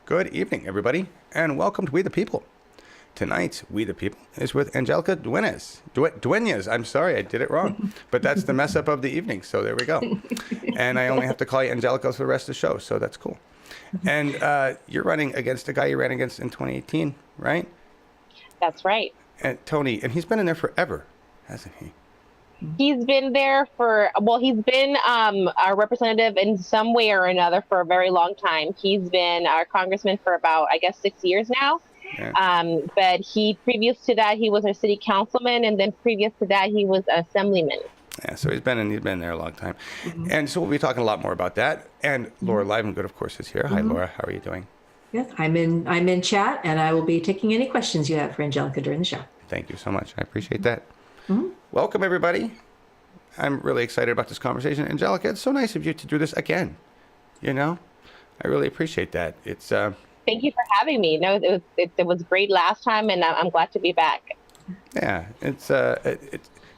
Good evening, everybody, and welcome to We the People. Tonight's We the People is with Angelica Dueñas. Dueñas, I'm sorry, I did it wrong. But that's the mess up of the evening, so there we go. And I only have to call you Angelica for the rest of the show, so that's cool. And you're running against a guy you ran against in 2018, right? That's right. And Tony, and he's been in there forever, hasn't he? He's been there he's been our representative in some way or another for a very long time. He's been our congressman for about, 6 years now. Yeah. But previous to that, he was a city councilman, and then previous to that, he was assemblyman. Yeah, so he's been there a long time. Mm-hmm. And so we'll be talking a lot more about that. And Laura Livengood, of course, is here. Mm-hmm. Hi, Laura. How are you doing? Yes, I'm in chat, and I will be taking any questions you have for Angelica during the show. Thank you so much. I appreciate that. Mm-hmm. Welcome, everybody. I'm really excited about this conversation. Angelica, it's so nice of you to do this again. You know, I really appreciate that. It's Thank you for having me. No, it was great last time, and I'm glad to be back. Yeah,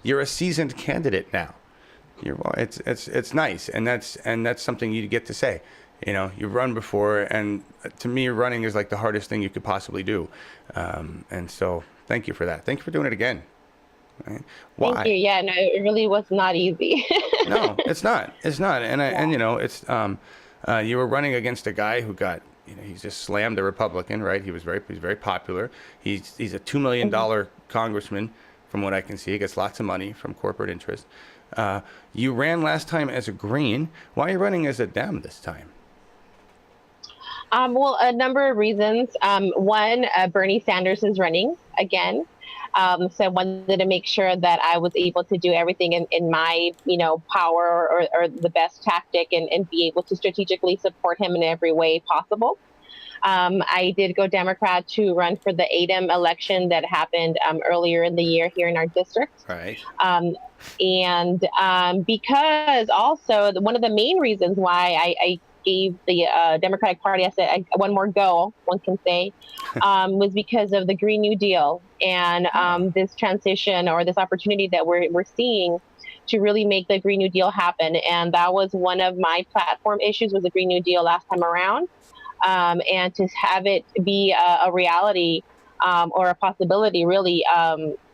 you're a seasoned candidate now. It's nice, and that's something you get to say. You know, you've run before, and to me, running is like the hardest thing you could possibly do. And so, thank you for that. Thank you for doing it again. Right? Why? Thank you. Yeah, no, it really was not easy. No, it's not. It's not. And you know, it's you were running against a guy who got, he's just slammed a Republican, right? He's very popular. He's a $2 million congressman, from what I can see. He gets lots of money from corporate interest. You ran last time as a Green. Why are you running as a Dem this time? Well, a number of reasons. One, Bernie Sanders is running again. So I wanted to make sure that I was able to do everything in my, power or the best tactic and be able to strategically support him in every way possible. I did go Democrat to run for the ADEM election that happened earlier in the year here in our district. Right. And because also one of the main reasons why I gave the Democratic Party, I said, one more go, one can say, was because of the Green New Deal and this transition or this opportunity that we're seeing to really make the Green New Deal happen. And that was one of my platform issues, was the Green New Deal last time around. And to have it be a reality or a possibility, really,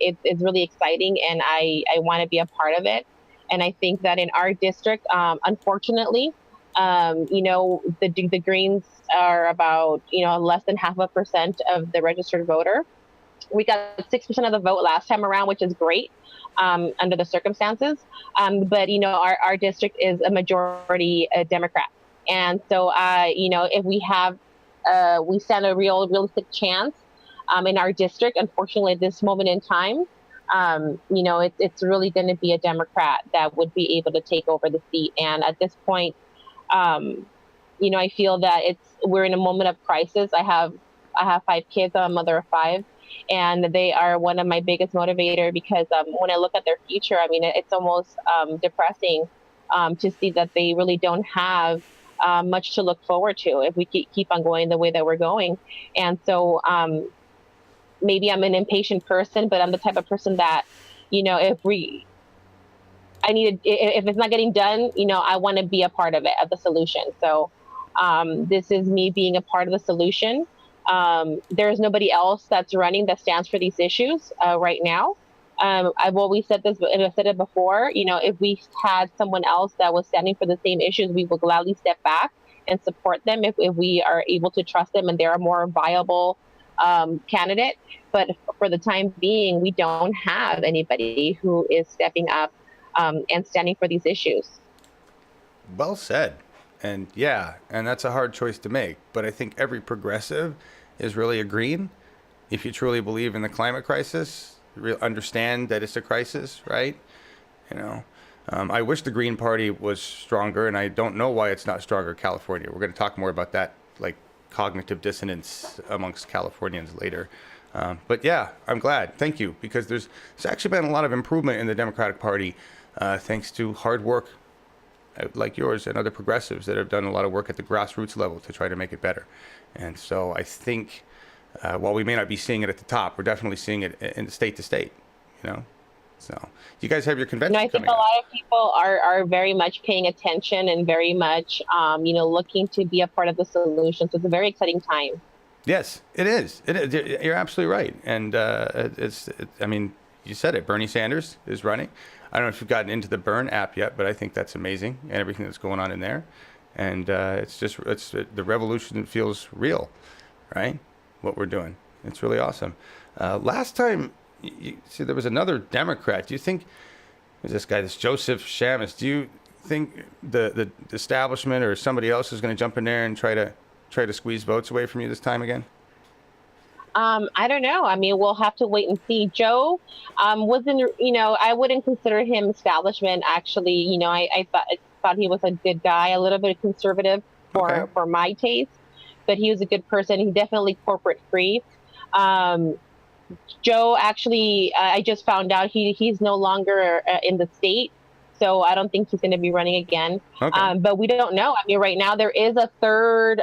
it's really exciting. And I want to be a part of it. And I think that in our district, unfortunately, the Greens are about, less than 0.5% of the registered voter. We got 6% of the vote last time around, which is great under the circumstances. But, our district is a majority Democrat. And so, if we stand a realistic chance in our district, unfortunately, at this moment in time, it's really going to be a Democrat that would be able to take over the seat. And at this point, I feel that we're in a moment of crisis. I have 5 kids. I'm a mother of 5, and they are one of my biggest motivator because when I look at their future, it's almost depressing to see that they really don't have much to look forward to if we keep on going the way that we're going. And so maybe I'm an impatient person, but I'm the type of person that, if it's not getting done, I want to be a part of it, of the solution. So this is me being a part of the solution. There is nobody else that's running that stands for these issues right now. I've always said this, and I've said it before, if we had someone else that was standing for the same issues, we will gladly step back and support them if we are able to trust them and they're a more viable candidate. But for the time being, we don't have anybody who is stepping up and standing for these issues. Well said. And that's a hard choice to make. But I think every progressive is really a Green. If you truly believe in the climate crisis, understand that it's a crisis, right? I wish the Green Party was stronger, and I don't know why it's not stronger in California. We're going to talk more about that, like cognitive dissonance amongst Californians later. But yeah, I'm glad. Thank you, because there's actually been a lot of improvement in the Democratic Party thanks to hard work like yours and other progressives that have done a lot of work at the grassroots level to try to make it better. And so I think while we may not be seeing it at the top, we're definitely seeing it in state to state, So you guys have your You convention know, I think coming a up. lot of people are very much paying attention and very much, looking to be a part of the solution. So it's a very exciting time. Yes, it is. It is. You're absolutely right. And I mean, you said it. Bernie Sanders is running. I don't know if you've gotten into the Burn app yet, but I think that's amazing and everything that's going on in there. And it's the revolution feels real, right? What we're doing. It's really awesome. Last time, you see, there was another Democrat. Do you think, who's this guy, this Joseph Shamus? Do you think the establishment or somebody else is going to jump in there and try to squeeze votes away from you this time again? I don't know. I mean, we'll have to wait and see. Joe wasn't, I wouldn't consider him establishment. Actually, I thought he was a good guy, a little bit conservative Okay. for my taste, but he was a good person. He's definitely corporate free. Um, Joe actually, I just found out he's no longer in the state, so I don't think he's going to be running again. Okay. But we don't know. I mean, right now there is a third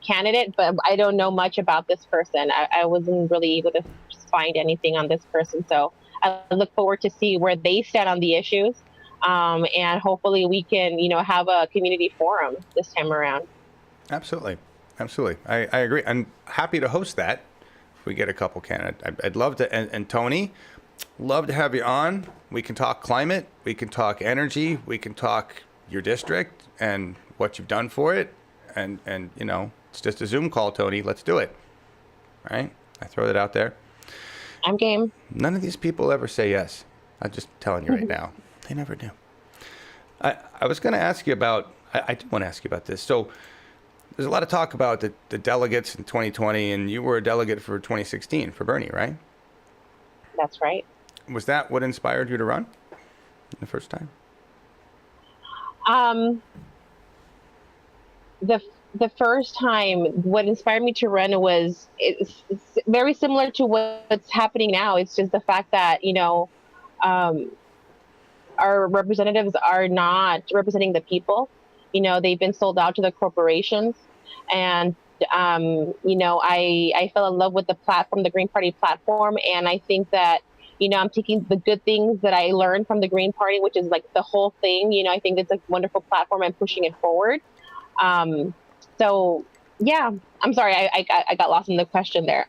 candidate, but I don't know much about this person. I wasn't really able to find anything on this person, so I look forward to see where they stand on the issues, and hopefully we can, have a community forum this time around. Absolutely. Absolutely. I agree. I'm happy to host that. If we get a couple candidates, I'd love to. And Tony, love to have you on. We can talk climate. We can talk energy. We can talk your district and what you've done for it. And it's just a Zoom call, Tony. Let's do it. All right? I throw that out there. I'm game. None of these people ever say yes. I'm just telling you right now. They never do. I was going to ask you about, I do want to ask you about this. So there's a lot of talk about the delegates in 2020, and you were a delegate for 2016 for Bernie, right? That's right. Was that what inspired you to run the first time? The first time, what inspired me to run was it's very similar to what's happening now. It's just the fact that our representatives are not representing the people. They've been sold out to the corporations, and I fell in love with the platform, the Green Party platform, and I think that I'm taking the good things that I learned from the Green Party, which is like the whole thing. I think it's a wonderful platform and pushing it forward. So yeah, I'm sorry, I got lost in the question there.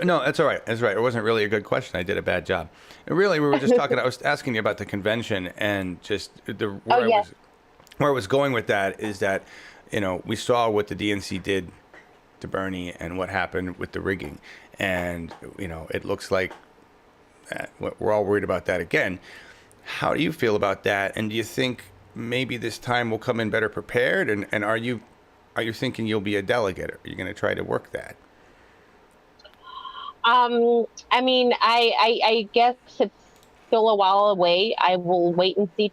No, that's all right. That's right. It wasn't really a good question. I did a bad job. And really, we were just talking. I was asking you about the convention and just Yes. where I was going with that is that, we saw what the DNC did to Bernie and what happened with the rigging. And, it looks like we're all worried about that again. How do you feel about that? And do you think maybe this time we'll come in better prepared? And are you thinking you'll be a delegate? Are you going to try to work that? I mean, I guess it's still a while away. I will wait and see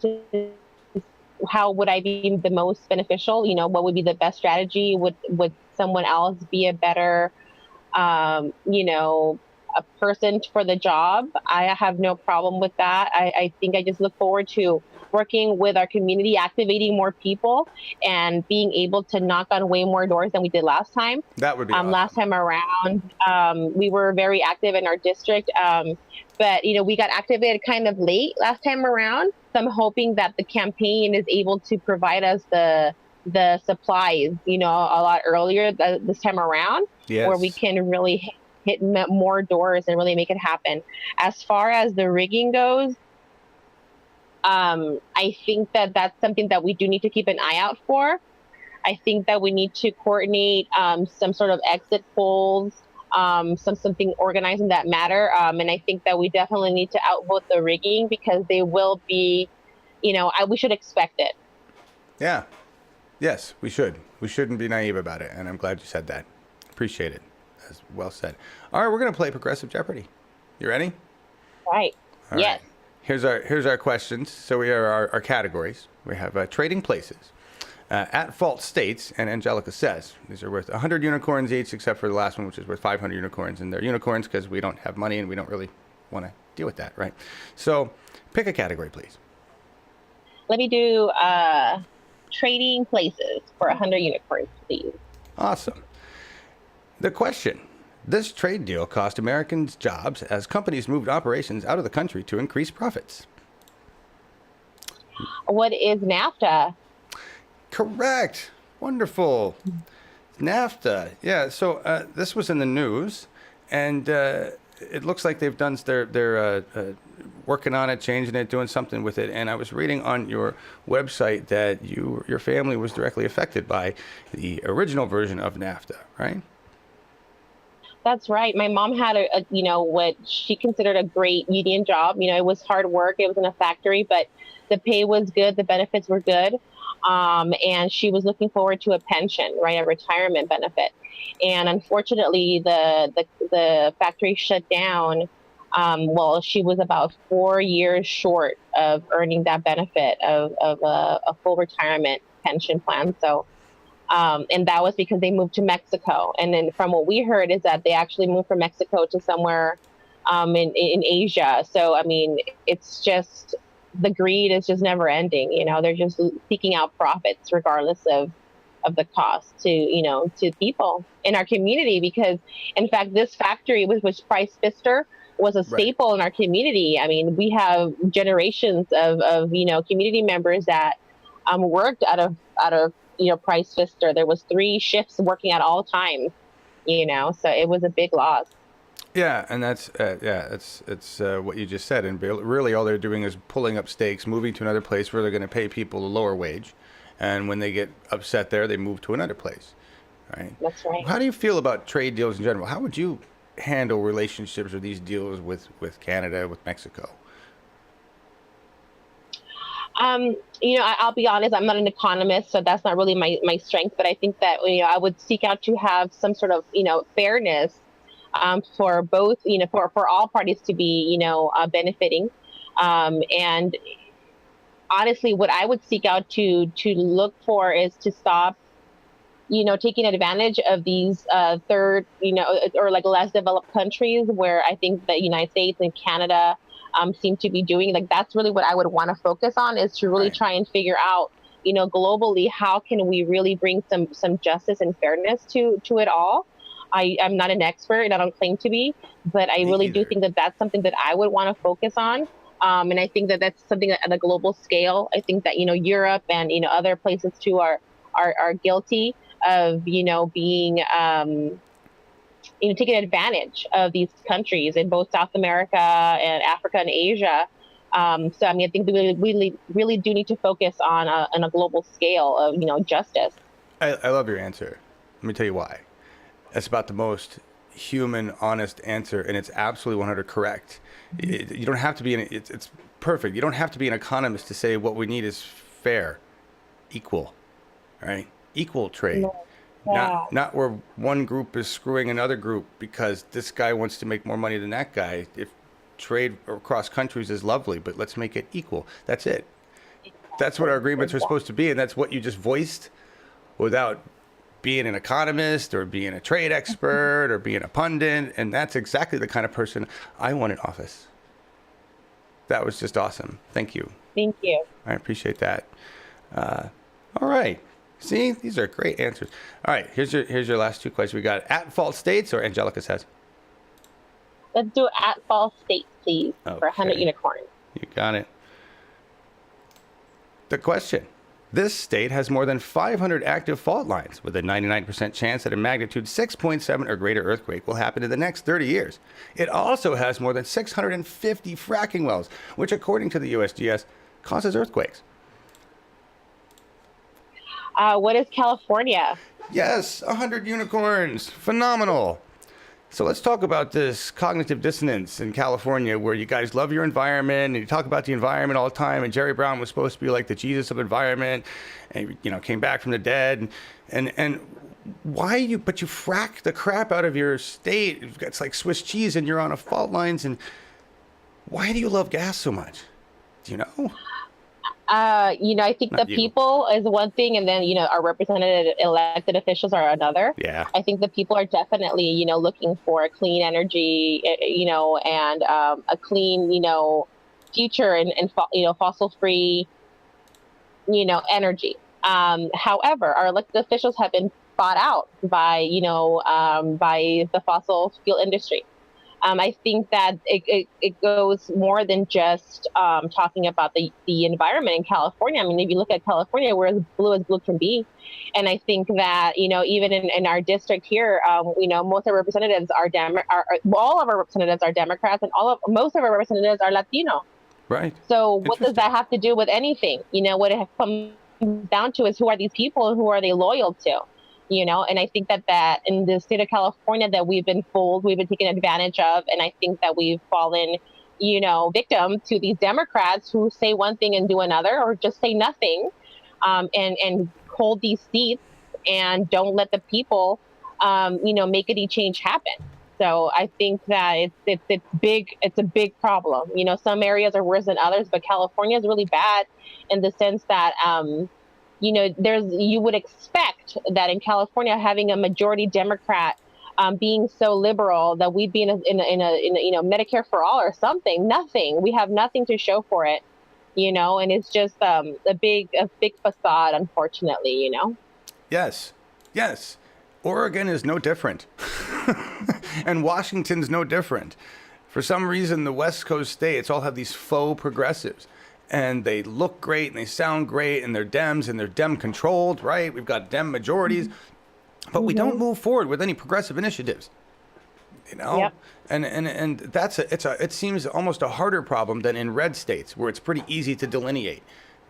how would I be the most beneficial? What would be the best strategy? Would someone else be a better, a person for the job? I have no problem with that. I think I just look forward to working with our community, activating more people, and being able to knock on way more doors than we did last time. That would be awesome. Last time around, we were very active in our district, but we got activated kind of late last time around. So I'm hoping that the campaign is able to provide us the supplies, a lot earlier this time around, Yes. where we can really hit more doors and really make it happen. As far as the rigging goes, I think that that's something that we do need to keep an eye out for. I think that we need to coordinate some sort of exit polls, something organizing that matter. And I think that we definitely need to outvote the rigging because they will be, we should expect it. Yeah. Yes, we should. We shouldn't be naive about it. And I'm glad you said that. Appreciate it. That's well said. All right, we're going to play Progressive Jeopardy. You ready? Right. All Yes. right. Here's our questions. So we are our categories. We have trading places, at fault states, and Angelica says. These are worth 100 unicorns each, except for the last one, which is worth 500 unicorns. And they're unicorns because we don't have money and we don't really want to deal with that, right? So pick a category, please. Let me do trading places for 100 unicorns, please. Awesome. The question, This trade deal cost Americans jobs as companies moved operations out of the country to increase profits. What is NAFTA? Correct. Wonderful. NAFTA. Yeah. So this was in the news, and it looks like they've done they're working on it, changing it, doing something with it. And I was reading on your website that your family was directly affected by the original version of NAFTA, right? That's right. My mom had what she considered a great union job. It was hard work. It was in a factory, but the pay was good. The benefits were good. And she was looking forward to a pension, right? A retirement benefit. And unfortunately, the factory shut down. Well, she was about 4 years short of earning that benefit of a full retirement pension plan. So, and that was because they moved to Mexico. And then from what we heard is that they actually moved from Mexico to somewhere in Asia. So, I mean, it's just the greed is just never ending. They're just seeking out profits regardless of the cost to people in our community. Because, in fact, this factory, which Price Pfister, was a staple in our community. I mean, we have generations of community members that worked out of Price Pfister. There was 3 shifts working at all times, so it was a big loss. Yeah, and that's it's what you just said, and really all they're doing is pulling up stakes, moving to another place where they're going to pay people a lower wage, and when they get upset there, they move to another place, right? That's right. How do you feel about trade deals in general? How would you handle relationships or these deals with Canada, with Mexico? I'll be honest, I'm not an economist, so that's not really my strength, but I think that, I would seek out to have some sort of, fairness for both, for all parties to be, benefiting. And honestly, what I would seek out to look for is to stop, taking advantage of these third, or like less developed countries where I think the United States and Canada seem to be doing. Like, that's really what I would want to focus on, is to really try and figure out, globally, how can we really bring some justice and fairness to it all. I'm not an expert, and I don't claim to be, but I really do think that that's something that I would want to focus on. And I think that that's something that at a global scale, I think that, Europe and, other places too are guilty of, being, taking advantage of these countries in both South America and Africa and Asia. So, I mean, I think we really do need to focus on a global scale of, justice. I love your answer. Let me tell you why. That's about the most human, honest answer, and it's absolutely 100 correct. You don't have to be it's perfect. You don't have to be an economist to say what we need is fair, equal, right? Equal trade. Yeah. Not where one group is screwing another group because this guy wants to make more money than that guy. If trade across countries is lovely, but let's make it equal. That's it. That's what our agreements are supposed to be, and that's what you just voiced without being an economist or being a trade expert or being a pundit. And that's exactly the kind of person I want in office. That was just awesome. Thank you. Thank you. I appreciate that. All right. See, these are great answers. All right, here's your last 2 questions. We got at fault states or Angelica says? Let's do at fault states, please, for 100 unicorns. You got it. The question. This state has more than 500 active fault lines with a 99% chance that a magnitude 6.7 or greater earthquake will happen in the next 30 years. It also has more than 650 fracking wells, which according to the USGS causes earthquakes. What is California? Yes, 100 unicorns. Phenomenal. So let's talk about this cognitive dissonance in California where you guys love your environment and you talk about the environment all the time. And Jerry Brown was supposed to be like the Jesus of environment and, came back from the dead. And why but you frack the crap out of your state. It's like Swiss cheese and you're on a fault lines. And why do you love gas so much? Do you know? I think the people is one thing, and then, our representative elected officials are another. Yeah. I think the people are definitely, looking for clean energy, and a clean, future and fossil-free, energy. However, our elected officials have been bought out by, by the fossil fuel industry. I think that it goes more than just talking about the environment in California. I mean, if you look at California, we're as blue can be. And I think that, even in our district here, most of our representatives are all of our representatives are Democrats, and most of our representatives are Latino. Right. So what does that have to do with anything? What it comes down to is, who are these people and who are they loyal to? And I think that in the state of California, that we've been fooled, we've been taken advantage of. And I think that we've fallen, victim to these Democrats who say one thing and do another, or just say nothing, and hold these seats and don't let the people, make any change happen. So I think that it's big. It's a big problem. Some areas are worse than others, but California is really bad in the sense that, you would expect that in California, having a majority Democrat, being so liberal, that we'd be in a Medicare for all or something. Nothing. We have nothing to show for it, and it's just a big facade, unfortunately. Yes. Oregon is no different. And Washington's no different. For some reason, the West Coast states all have these faux progressives. And they look great and they sound great, and they're Dems and they're Dem controlled, right? We've got Dem majorities, but we don't move forward with any progressive initiatives, Yep. And it seems almost a harder problem than in red states, where it's pretty easy to delineate,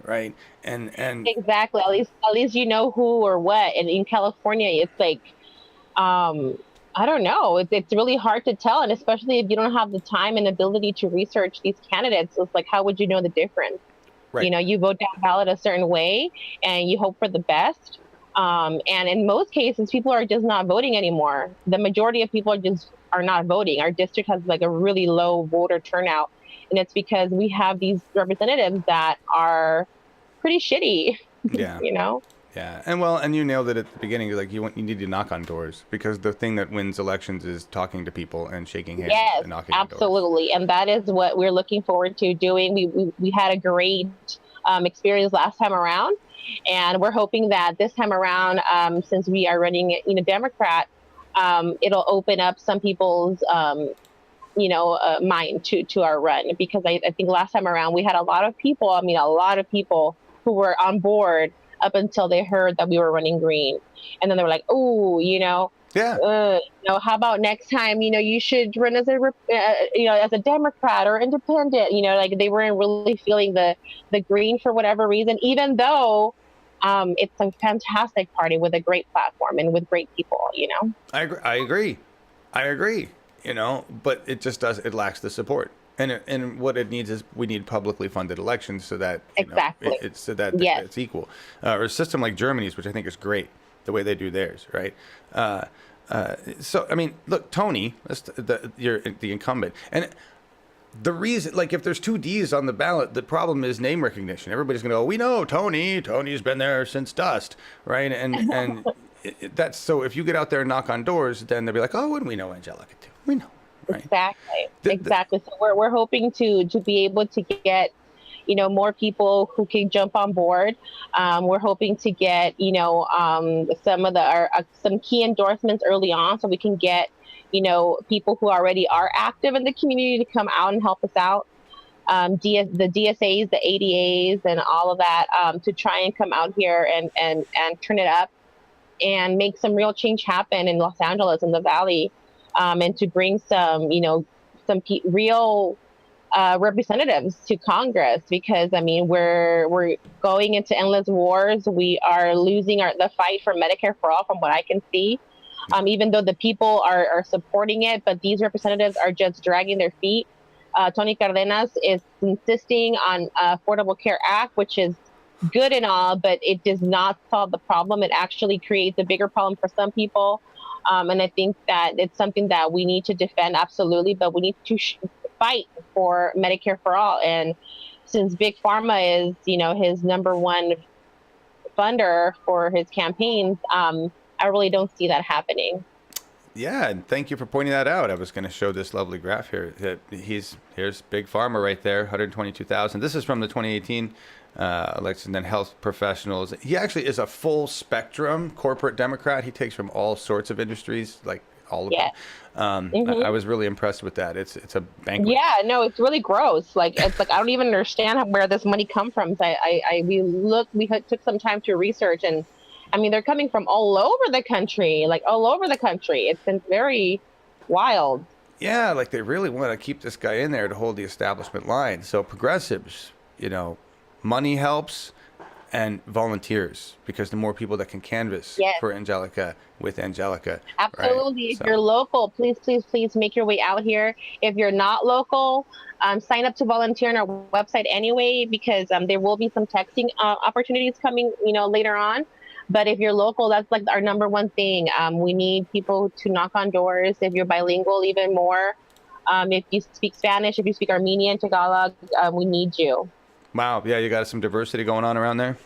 right? And exactly. At least you know who or what. And in California, it's like, I don't know. It's really hard to tell, and especially if you don't have the time and ability to research these candidates, it's like, how would you know the difference? Right. You vote down ballot a certain way, and you hope for the best. And in most cases, people are just not voting anymore. The majority of people are not voting. Our district has like a really low voter turnout, and it's because we have these representatives that are pretty shitty. Yeah. Yeah, and you nailed it at the beginning. Like, you need to knock on doors, because the thing that wins elections is talking to people and shaking hands. Yes, and knocking on doors. Absolutely, and that is what we're looking forward to doing. We had a great experience last time around, and we're hoping that this time around, since we are running, Democrat, it'll open up some people's mind to our run, because I think last time around we had a lot of people who were on board up until they heard that we were running green. And then they were like, oh, how about next time, you should run as a Democrat or independent, like they weren't really feeling the green for whatever reason, even though it's a fantastic party with a great platform and with great people, I agree. But it just it lacks the support. And what it needs is, we need publicly funded elections, so that exactly it's equal. Or a system like Germany's, which I think is great, the way they do theirs, right? So I mean, look, Tony, you're the incumbent, and the reason, like, if there's two D's on the ballot, the problem is name recognition. Everybody's gonna go, we know Tony. Tony's been there since dust, right? And that's so. If you get out there and knock on doors, then they'll be like, oh, and we know Angelica too. We know. Right. Exactly. So we're hoping to be able to get, more people who can jump on board. We're hoping to get, some key endorsements early on, so we can get, people who already are active in the community to come out and help us out. The DSAs, the ADAs, and all of that, to try and come out here and turn it up and make some real change happen in Los Angeles and the Valley. And to bring some real representatives to Congress, because I mean, we're going into endless wars. We are losing the fight for Medicare for all, from what I can see. Even though the people are supporting it, but these representatives are just dragging their feet. Tony Cardenas is insisting on Affordable Care Act, which is good and all, but it does not solve the problem. It actually creates a bigger problem for some people. And I think that it's something that we need to defend, absolutely, but we need to fight for Medicare for all. And since Big Pharma is, his number one funder for his campaigns, I really don't see that happening. Yeah, and thank you for pointing that out. I was going to show this lovely graph here. Here's Big Pharma right there, 122,000. This is from the 2018 election. Then health professionals. He actually is a full spectrum corporate Democrat. He takes from all sorts of industries, like all of them. I was really impressed with that. It's a banquet. Yeah, no, it's really gross. Like it's like I don't even understand where this money comes from. So we took some time to research, and I mean they're coming from all over the country, like all over the country. It's been very wild. Yeah, like they really want to keep this guy in there to hold the establishment line. So progressives, money helps, and volunteers, because the more people that can canvass for Angelica with Angelica. Absolutely. Right? If you're local, please make your way out here. If you're not local, sign up to volunteer on our website anyway, because there will be some texting opportunities coming, later on. But if you're local, that's like our number one thing. We need people to knock on doors. If you're bilingual, even more. If you speak Spanish, if you speak Armenian, Tagalog, we need you. Wow. Yeah, you got some diversity going on around there?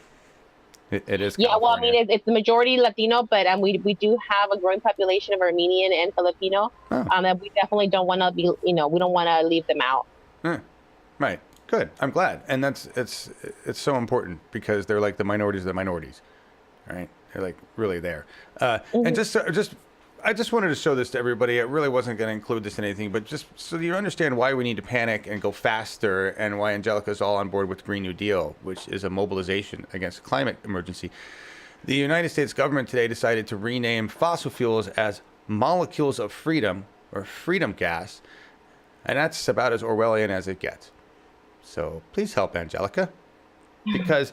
It is. Yeah, well, I mean, it's the majority Latino, but we do have a growing population of Armenian and Filipino. And we definitely don't want to be, we don't want to leave them out. Right. Good. I'm glad. And it's so important, because they're like the minorities of the minorities. Right? They're like really there. And I just wanted to show this to everybody. I really wasn't going to include this in anything, but just so you understand why we need to panic and go faster, and why Angelica is all on board with the Green New Deal, which is a mobilization against the climate emergency. The United States government today decided to rename fossil fuels as molecules of freedom, or freedom gas, and that's about as Orwellian as it gets. So please help Angelica, because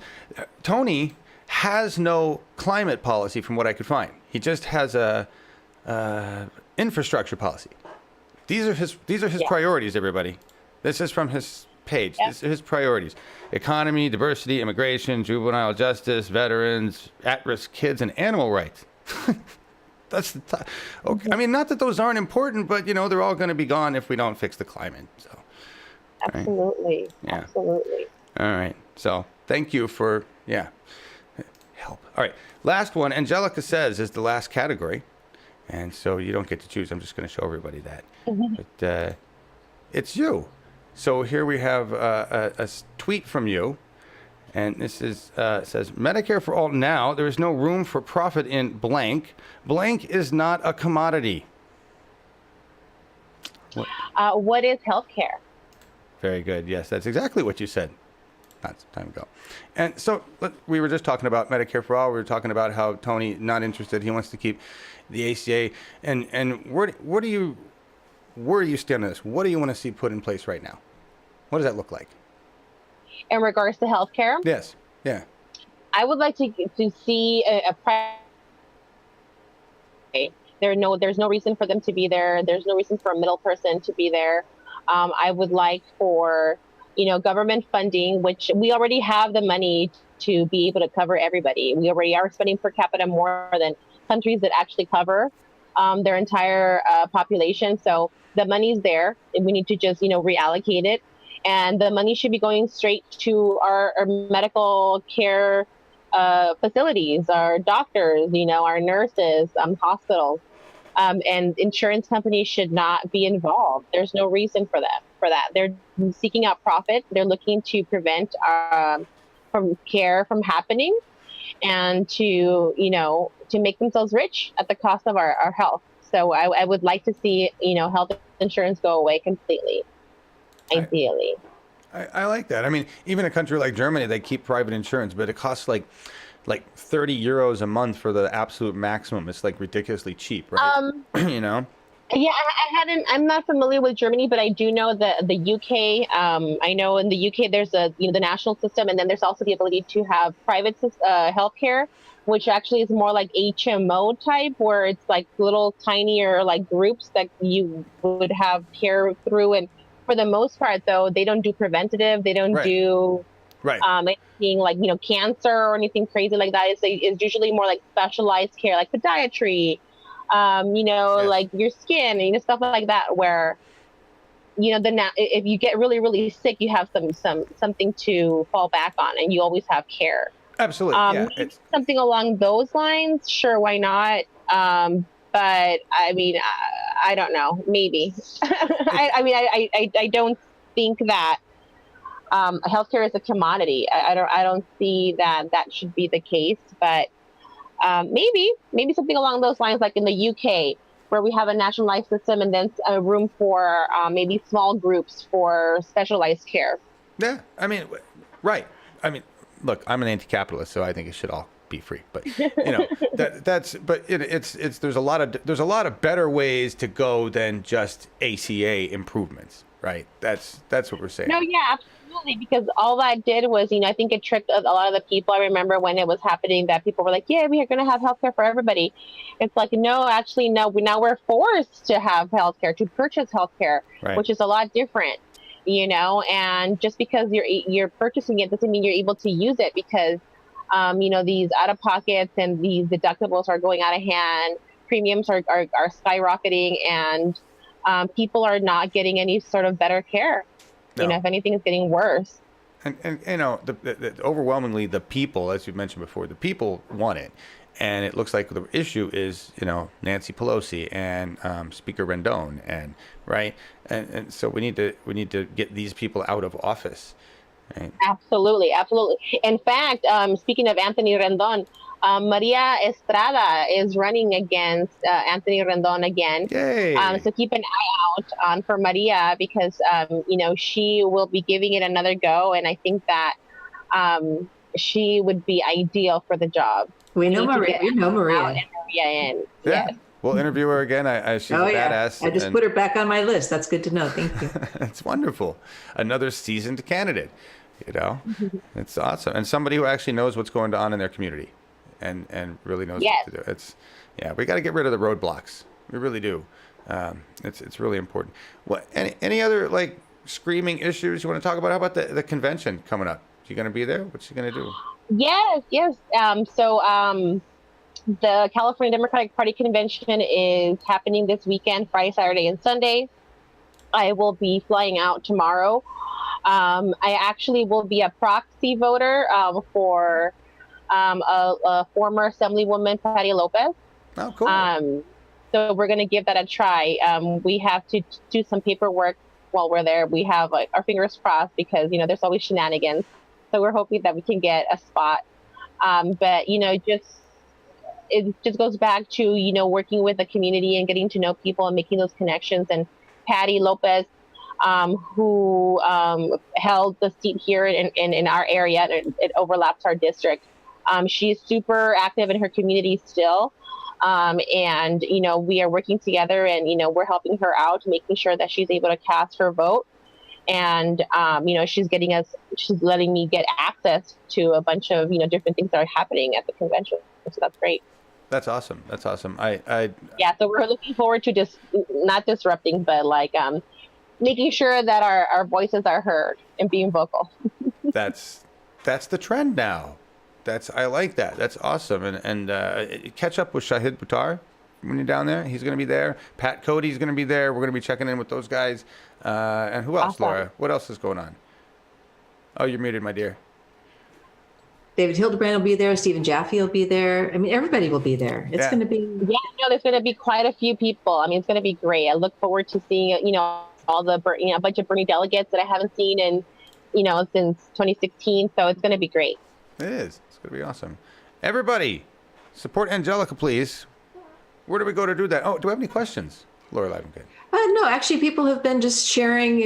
Tony has no climate policy from what I could find. He just has a infrastructure policy. These are his priorities, everybody. This is from his page. These are his priorities: economy, diversity, immigration, juvenile justice, veterans, at-risk kids, and animal rights. That's the top. Okay. I mean, not that those aren't important, but they're all going to be gone if we don't fix the climate. So absolutely. Right? Yeah. Absolutely. All right. So thank you for help. All right. Last one, Angelica says, is the last category. And so you don't get to choose. I'm just going to show everybody that. But it's you. So here we have a tweet from you. And this is says, Medicare for all now. There is no room for profit in blank. Blank is not a commodity. What is healthcare? Very good. Yes, that's exactly what you said. Not some time ago. And so we were just talking about Medicare for all. We were talking about how Tony not interested. He wants to keep the ACA. And where do you stand on this? What do you want to see put in place right now? What does that look like? In regards to healthcare? Yes. Yeah. I would like to see a there's no reason for them to be there. There's no reason for a middle person to be there. I would like for government funding, which we already have the money to be able to cover everybody. We already are spending per capita more than countries that actually cover their entire population. So the money's there, and we need to just, reallocate it. And the money should be going straight to our medical care facilities, our doctors, our nurses, hospitals. And insurance companies should not be involved. There's no reason for that. They're seeking out profit. They're looking to prevent from care from happening, and to make themselves rich at the cost of our health. So I would like to see health insurance go away completely. Ideally. I like that. I mean, even a country like Germany, they keep private insurance, but it costs like 30 euros a month for the absolute maximum. It's like ridiculously cheap, right? Yeah, I'm not familiar with Germany, but I do know the UK. I know in the UK there's the national system, and then there's also the ability to have private healthcare, which actually is more like HMO type, where it's like little tinier like groups that you would have care through. And for the most part, though, they don't do preventative. They don't do anything like cancer or anything crazy like that. It's usually more like specialized care, like podiatry. Like your skin and stuff like that, where if you get really, really sick, you have something to fall back on, and you always have care. Absolutely. Something along those lines, sure, why not? But I mean, I don't know. Maybe. I don't think that healthcare is a commodity. I don't see that should be the case. But maybe something along those lines, like in the UK, where we have a nationalized system and then a room for maybe small groups for specialized care. Yeah, I mean, right. I mean, look, I'm an anti-capitalist, so I think it should all be free. But there's a lot of better ways to go than just ACA improvements, right? That's what we're saying. No, yeah, absolutely. Because all that did was, I think it tricked a lot of the people. I remember when it was happening that people were like, yeah, we are going to have healthcare for everybody. It's like, no, actually, no. Now we're forced to have healthcare, to purchase healthcare, Right. which is a lot different, and just because you're purchasing it doesn't mean you're able to use it, because, these out of pockets and these deductibles are going out of hand. Premiums are skyrocketing, and people are not getting any sort of better care. No. If anything, is getting worse. And the overwhelmingly, the people, as you mentioned before, the people want it. And it looks like the issue is, Nancy Pelosi and Speaker Rendon, and right, and so we need to get these people out of office. Right? Absolutely. In fact, speaking of Anthony Rendon, Maria Estrada is running against Anthony Rendon again. Yay! So keep an eye out for Maria, because she will be giving it another go, and I think that she would be ideal for the job. We know Maria. Maria in. Yeah. Yes. We'll interview her again. She's a badass. I just put her back on my list. That's good to know. Thank you. It's wonderful. Another seasoned candidate. It's awesome, and somebody who actually knows what's going on in their community, and really knows what to do. We got to get rid of the roadblocks. We really do. It's really important. What any other like screaming issues you want to talk about? How about the convention coming up? You going to be there? What's you going to do? Yes. So the California Democratic Party convention is happening this weekend, Friday, Saturday, and Sunday. I will be flying out tomorrow. I actually will be a proxy voter for a former Assemblywoman, Patty Lopez. Oh, cool. So we're going to give that a try. We have to do some paperwork while we're there. We have our fingers crossed, because, there's always shenanigans. So we're hoping that we can get a spot. But, it just goes back to, working with the community and getting to know people and making those connections. And Patty Lopez, who held the seat here in our area, it overlaps our district. She's super active in her community still. And, we are working together, and, we're helping her out, making sure that she's able to cast her vote. And, she's letting me get access to a bunch of, different things that are happening at the convention. So that's great. That's awesome. Yeah. So we're looking forward to just not disrupting, but making sure that our voices are heard and being vocal. That's the trend now. I like that. That's awesome. And catch up with Shahid Buttar when you're down there. He's going to be there. Pat Cody's going to be there. We're going to be checking in with those guys. And who else, Awesome. Laura? What else is going on? Oh, you're muted, my dear. David Hildebrand will be there. Stephen Jaffe will be there. I mean, everybody will be there. It's going to be. Yeah, no, there's going to be quite a few people. I mean, it's going to be great. I look forward to seeing, all the, a bunch of Bernie delegates that I haven't seen in, since 2016. So it's going to be great. It is. It's going to be awesome. Everybody, support Angelica, please. Where do we go to do that? Oh, do we have any questions, Laura Livengood? No, actually, people have been just sharing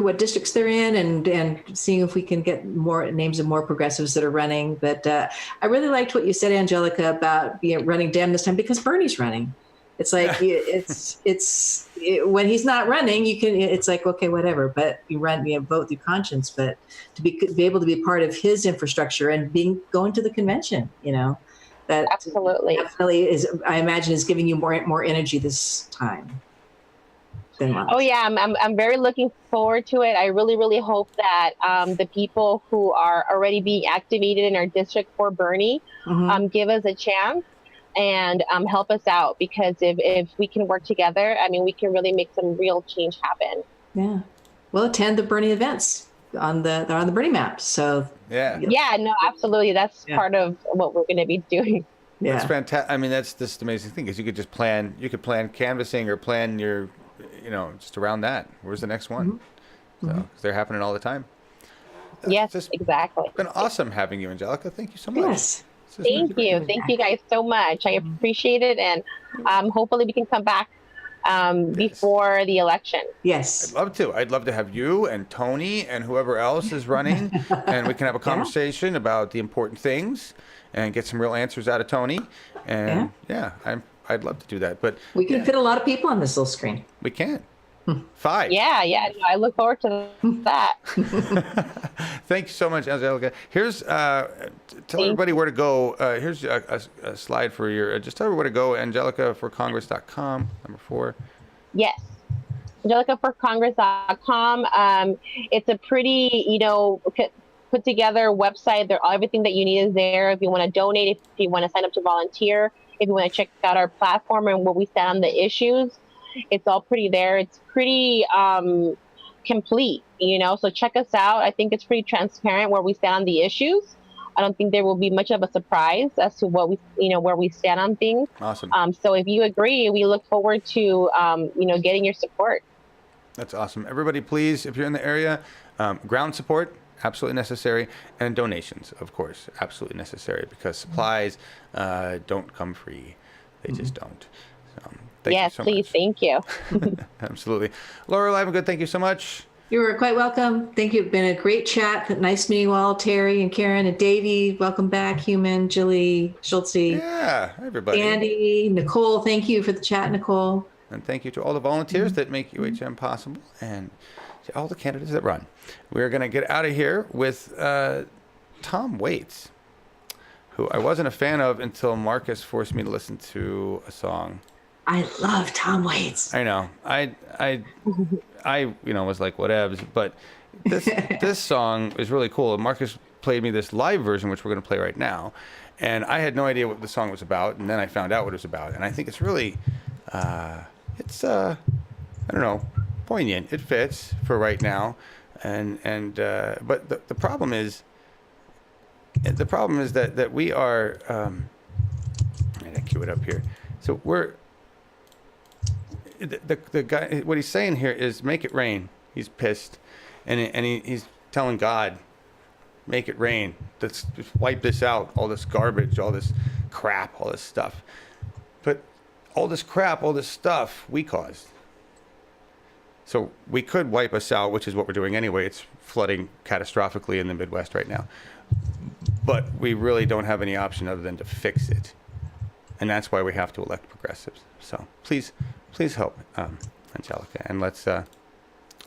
what districts they're in, and seeing if we can get more names of more progressives that are running. But I really liked what you said, Angelica, about running Dem this time, because Bernie's running. It's like when he's not running, it's like, okay, whatever. But you run, vote through conscience. But to be able to be part of his infrastructure and going to the convention, that Absolutely. definitely is. I imagine is giving you more energy this time. Oh yeah, I'm very looking forward to it. I really, really hope that the people who are already being activated in our district for Bernie give us a chance and help us out, because if we can work together, I mean, we can really make some real change happen. Yeah, well, attend the Bernie events they're on the Bernie map. So yeah, no, absolutely, that's part of what we're going to be doing. Yeah. That's fantastic. I mean, that's just amazing thing is you could plan canvassing or plan your, just around that. Where's the next one? Mm-hmm. So 'cause they're happening all the time. Yes, Just exactly. It's been awesome having you, Angelica. Thank you so much. Yes. Thank you. Thank you guys so much. I appreciate it. And hopefully we can come back before the election. Yes. I'd love to. I'd love to have you and Tony and whoever else is running, and we can have a conversation about the important things and get some real answers out of Tony. And I'd love to do that. But We can fit a lot of people on this little screen. we can't. 5. Yeah. I look forward to that. Thank you so much, Angelica. Here's tell everybody where to go. Here's a slide for your. Just tell everybody where to go. AngelicaForCongress.com. Number 4. Yes. AngelicaForCongress.com. It's a pretty, put together website. Everything that you need is there. If you want to donate, if you want to sign up to volunteer, if you want to check out our platform and where we stand on the issues, it's all pretty there. It's pretty complete, so check us out. I think it's pretty transparent where we stand on the issues. I don't think there will be much of a surprise as to what where we stand on things. Awesome. So if you agree, we look forward to, getting your support. That's awesome. Everybody, please, if you're in the area, ground support, absolutely necessary, and donations, of course, absolutely necessary, because supplies don't come free. They just don't. So, thank you so please. much. Thank you. Absolutely. Laura Livengood, thank you so much. You were quite welcome. Thank you. It's been a great chat. Nice meeting you all, Terry and Karen and Davey. Welcome back, Human, Jilly, Schultze. Yeah, everybody. Andy, Nicole. Thank you for the chat, Nicole. And thank you to all the volunteers that make UHM possible, and to all the candidates that run. We're going to get out of here with Tom Waits, who I wasn't a fan of until Marcus forced me to listen to a song. I love Tom Waits. I know. I was like, whatevs. But this song is really cool. And Marcus played me this live version, which we're going to play right now. And I had no idea what the song was about. And then I found out what it was about. And I think it's really, I don't know, poignant. It fits for right now. But the problem is that we are, I gotta cue it up here. So the guy, what he's saying here is make it rain. He's pissed, and he's telling God, make it rain. Let's just wipe this out. All this garbage, all this crap, all this stuff. But all this crap, all this stuff we caused. So we could wipe us out, which is what we're doing anyway. It's flooding catastrophically in the Midwest right now. But we really don't have any option other than to fix it. And that's why we have to elect progressives. So please help Angelica, and let's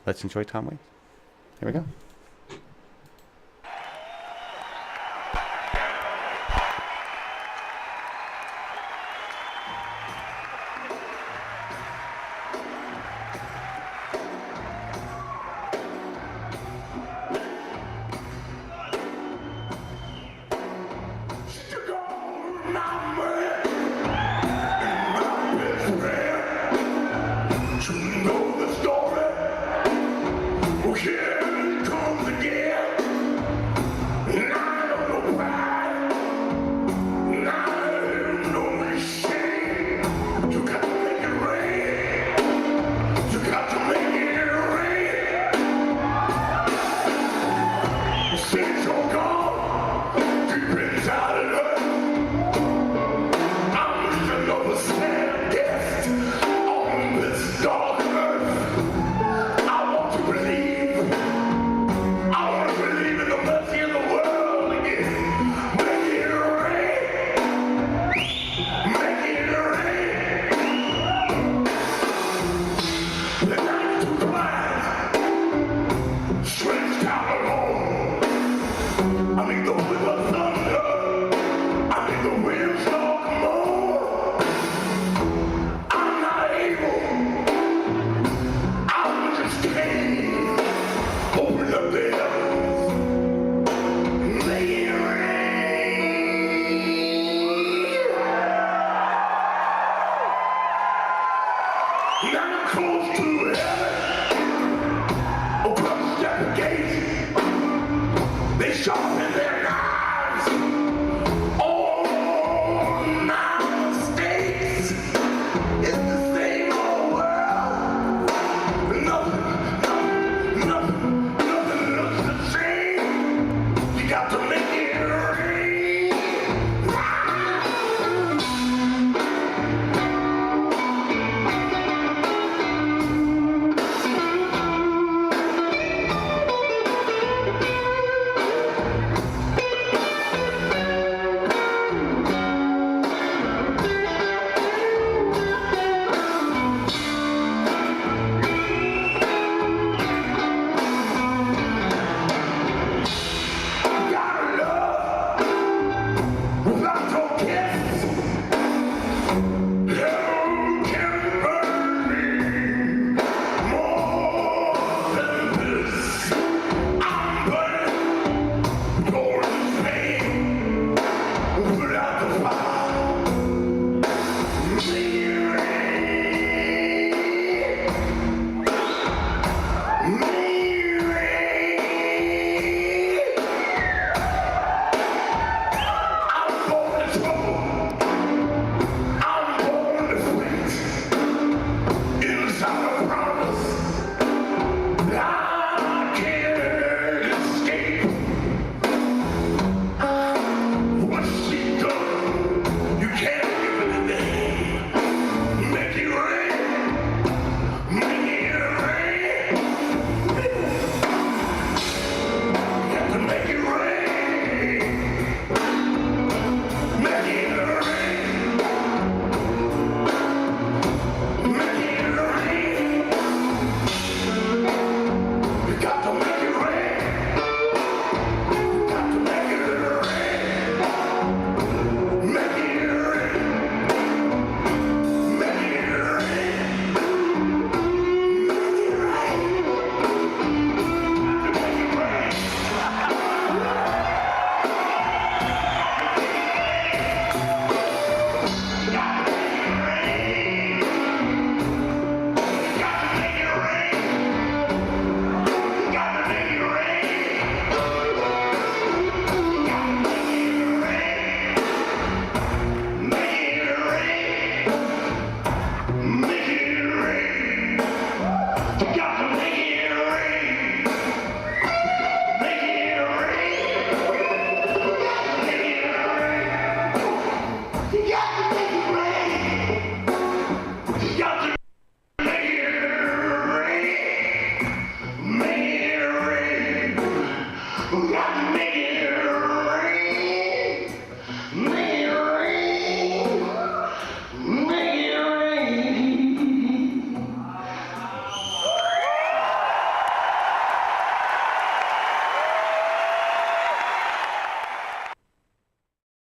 enjoy Tom Waits. Here we go. I mean,